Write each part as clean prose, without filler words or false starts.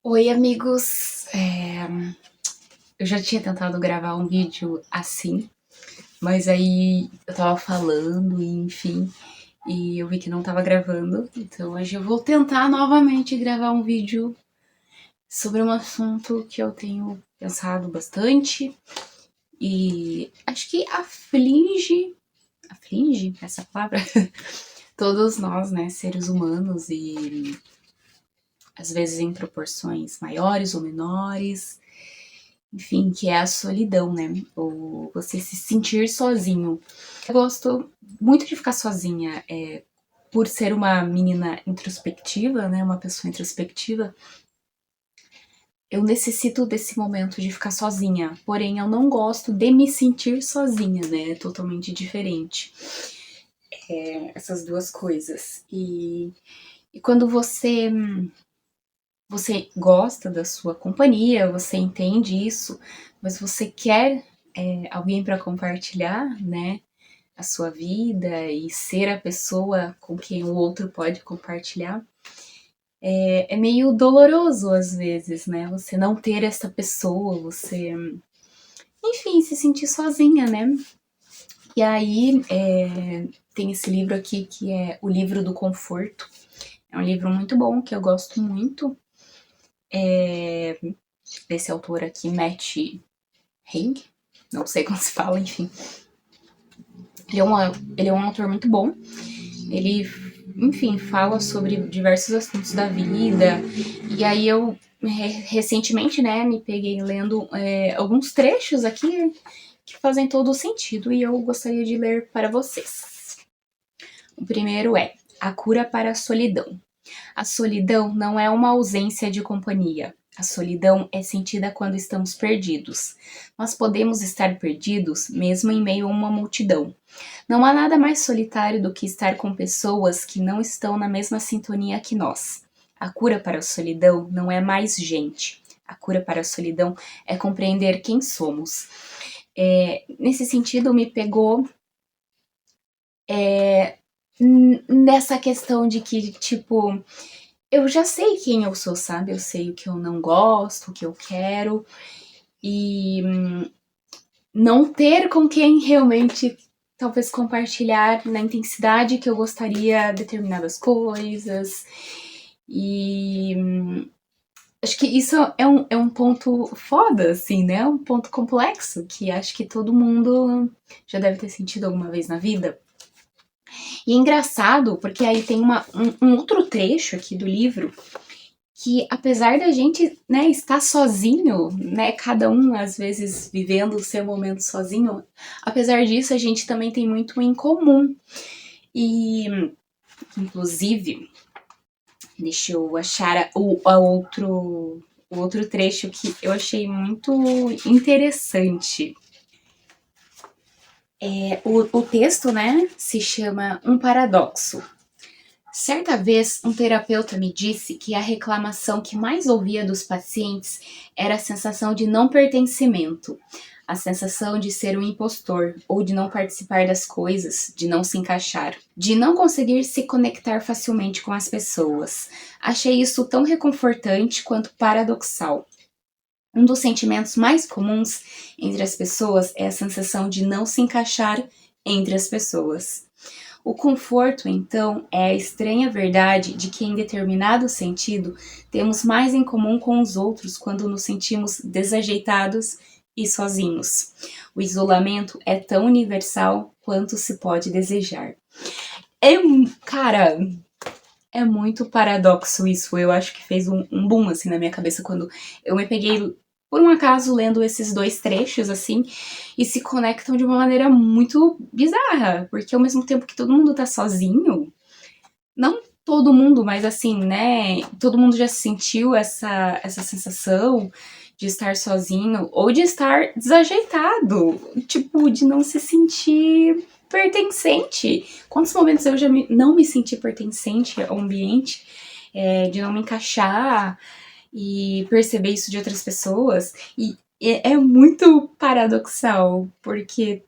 Oi, amigos! Eu já tinha tentado gravar um vídeo assim, mas aí eu tava falando, e enfim, e eu vi que não tava gravando, então hoje eu vou tentar novamente gravar um vídeo sobre um assunto que eu tenho pensado bastante e acho que aflige essa palavra, todos nós, né, seres humanos, e às vezes em proporções maiores ou menores. Enfim, que é a solidão, né? Ou você se sentir sozinho. Eu gosto muito de ficar sozinha, por ser uma menina introspectiva, né? Uma pessoa introspectiva. Eu necessito desse momento de ficar sozinha, porém eu não gosto de me sentir sozinha, né? É totalmente diferente. Essas duas coisas. E quando você gosta da sua companhia, você entende isso, mas você quer alguém para compartilhar, né, a sua vida e ser a pessoa com quem o outro pode compartilhar. É meio doloroso às vezes, né? Você não ter essa pessoa, você, enfim, se sentir sozinha, né? E aí tem esse livro aqui que é O Livro do Conforto. É um livro muito bom que eu gosto muito. Desse autor aqui, Matt Haig, não sei como se fala, enfim. Ele é um autor muito bom. Ele, enfim, fala sobre diversos assuntos da vida. E aí eu, recentemente, né, me peguei lendo alguns trechos aqui que fazem todo o sentido e eu gostaria de ler para vocês. O primeiro é A Cura para a Solidão. A solidão não é uma ausência de companhia. A solidão é sentida quando estamos perdidos. Nós podemos estar perdidos mesmo em meio a uma multidão. Não há nada mais solitário do que estar com pessoas que não estão na mesma sintonia que nós. A cura para a solidão não é mais gente. A cura para a solidão é compreender quem somos. Nesse sentido, me pegou nessa questão de que, tipo, eu já sei quem eu sou, sabe? Eu sei o que eu não gosto, o que eu quero, e não ter com quem realmente talvez compartilhar na intensidade que eu gostaria determinadas coisas. E acho que isso é um ponto foda, assim, né? Um ponto complexo que acho que todo mundo já deve ter sentido alguma vez na vida. E é engraçado, porque aí tem um outro trecho aqui do livro que, apesar da gente, né, estar sozinho, né, cada um às vezes vivendo o seu momento sozinho, apesar disso a gente também tem muito em comum. E, inclusive, deixa eu achar o outro trecho que eu achei muito interessante. O texto, né, se chama Um Paradoxo. Certa vez, um terapeuta me disse que a reclamação que mais ouvia dos pacientes era a sensação de não pertencimento, a sensação de ser um impostor ou de não participar das coisas, de não se encaixar, de não conseguir se conectar facilmente com as pessoas. Achei isso tão reconfortante quanto paradoxal. Um dos sentimentos mais comuns entre as pessoas é a sensação de não se encaixar entre as pessoas. O conforto, então, é a estranha verdade de que, em determinado sentido, temos mais em comum com os outros quando nos sentimos desajeitados e sozinhos. O isolamento é tão universal quanto se pode desejar. Cara, é muito paradoxo isso. Eu acho que fez um boom assim na minha cabeça quando eu me peguei, por um acaso, lendo esses dois trechos assim, e se conectam de uma maneira muito bizarra, porque ao mesmo tempo que todo mundo tá sozinho, não todo mundo, mas assim, né? Todo mundo já sentiu essa sensação de estar sozinho ou de estar desajeitado, tipo, de não se sentir pertencente. Quantos momentos eu já não me senti pertencente ao ambiente, de não me encaixar e perceber isso de outras pessoas. E é muito paradoxal, porque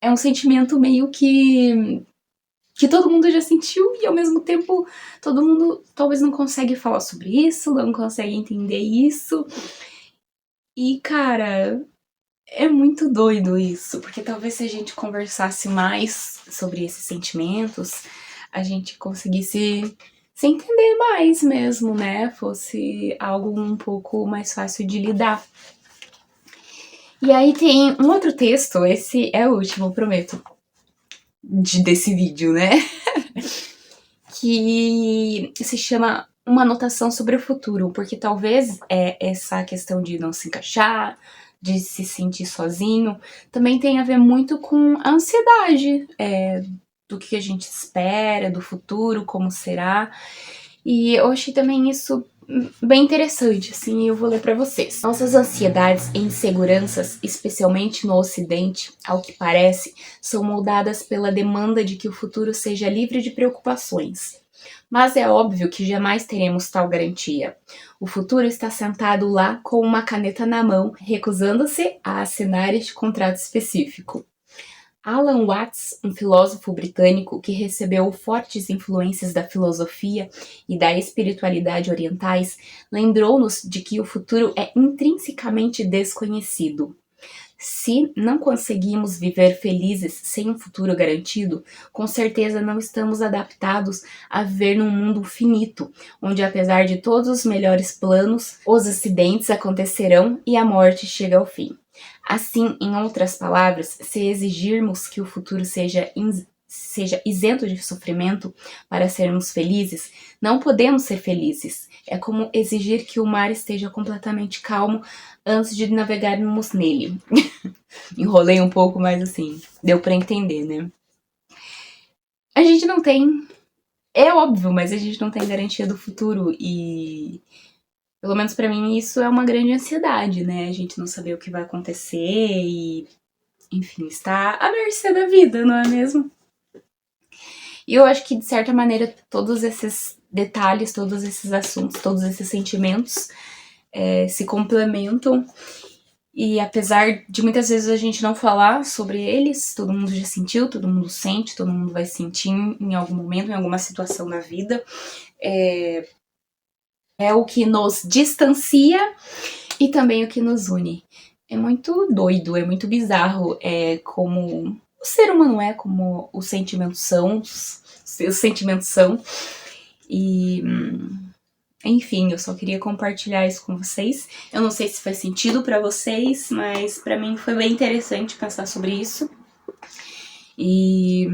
é um sentimento meio que que todo mundo já sentiu e ao mesmo tempo todo mundo talvez não consegue falar sobre isso, não consegue entender isso. E, cara, é muito doido isso, porque talvez se a gente conversasse mais sobre esses sentimentos, a gente conseguisse se entender mais mesmo, né? Fosse algo um pouco mais fácil de lidar. E aí tem um outro texto, esse é o último, prometo, desse vídeo, né? Que se chama Uma Anotação sobre o Futuro, porque talvez essa questão de não se encaixar, de se sentir sozinho, também tem a ver muito com a ansiedade do que a gente espera, do futuro, como será. E eu achei também isso bem interessante, assim, eu vou ler para vocês. Nossas ansiedades e inseguranças, especialmente no Ocidente, ao que parece, são moldadas pela demanda de que o futuro seja livre de preocupações. Mas é óbvio que jamais teremos tal garantia. O futuro está sentado lá com uma caneta na mão, recusando-se a assinar este contrato específico. Alan Watts, um filósofo britânico que recebeu fortes influências da filosofia e da espiritualidade orientais, lembrou-nos de que o futuro é intrinsecamente desconhecido. Se não conseguimos viver felizes sem um futuro garantido, com certeza não estamos adaptados a viver num mundo finito, onde apesar de todos os melhores planos, os acidentes acontecerão e a morte chega ao fim. Assim, em outras palavras, se exigirmos que o futuro seja isento de sofrimento para sermos felizes, não podemos ser felizes. É como exigir que o mar esteja completamente calmo antes de navegarmos nele. Enrolei um pouco, mas assim, deu para entender, né? A gente não tem, é óbvio, mas a gente não tem garantia do futuro e pelo menos pra mim isso é uma grande ansiedade, né? A gente não saber o que vai acontecer e, enfim, estar à mercê da vida, não é mesmo? E eu acho que, de certa maneira, todos esses detalhes, todos esses assuntos, todos esses sentimentos se complementam. E apesar de muitas vezes a gente não falar sobre eles, todo mundo já sentiu, todo mundo sente, todo mundo vai sentir em algum momento, em alguma situação na vida. É o que nos distancia e também o que nos une. É muito doido, é muito bizarro, como o ser humano é, como os sentimentos são, e enfim, eu só queria compartilhar isso com vocês. Eu não sei se faz sentido pra vocês, mas pra mim foi bem interessante pensar sobre isso. E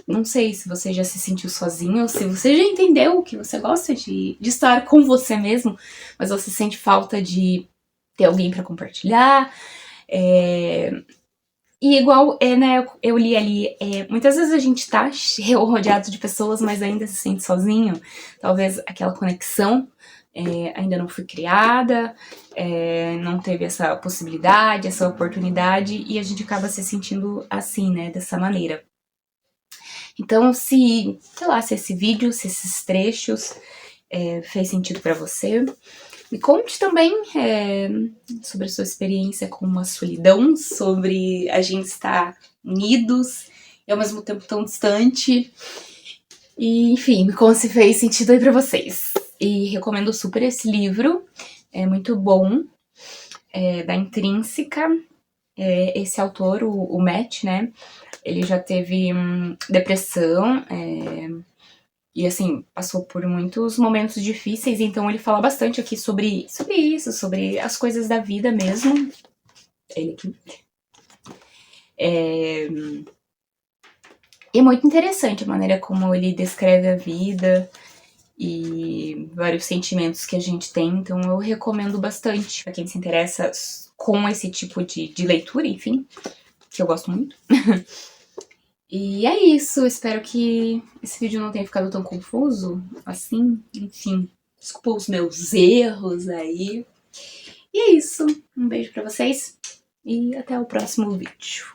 não sei se você já se sentiu sozinho, ou se você já entendeu que você gosta de estar com você mesmo, mas você sente falta de ter alguém pra compartilhar. E igual, né, eu li ali, muitas vezes a gente tá rodeado de pessoas, mas ainda se sente sozinho. Talvez aquela conexão ainda não foi criada, não teve essa possibilidade, essa oportunidade, e a gente acaba se sentindo assim, né, dessa maneira. Então, se, sei lá, se esse vídeo, se esses trechos fez sentido pra você, me conte também sobre a sua experiência com a solidão, sobre a gente estar unidos e ao mesmo tempo tão distante. E, enfim, me conte se fez sentido aí pra vocês. E recomendo super esse livro, é muito bom, da Intrínseca. Esse autor, o Matt, né, ele já teve depressão, e assim, passou por muitos momentos difíceis, então ele fala bastante aqui sobre isso, sobre as coisas da vida mesmo. Ele aqui. E é muito interessante a maneira como ele descreve a vida e vários sentimentos que a gente tem, então eu recomendo bastante pra quem se interessa com esse tipo de leitura, enfim, que eu gosto muito. E é isso, espero que esse vídeo não tenha ficado tão confuso assim, enfim, desculpa os meus erros aí. E é isso, um beijo pra vocês e até o próximo vídeo.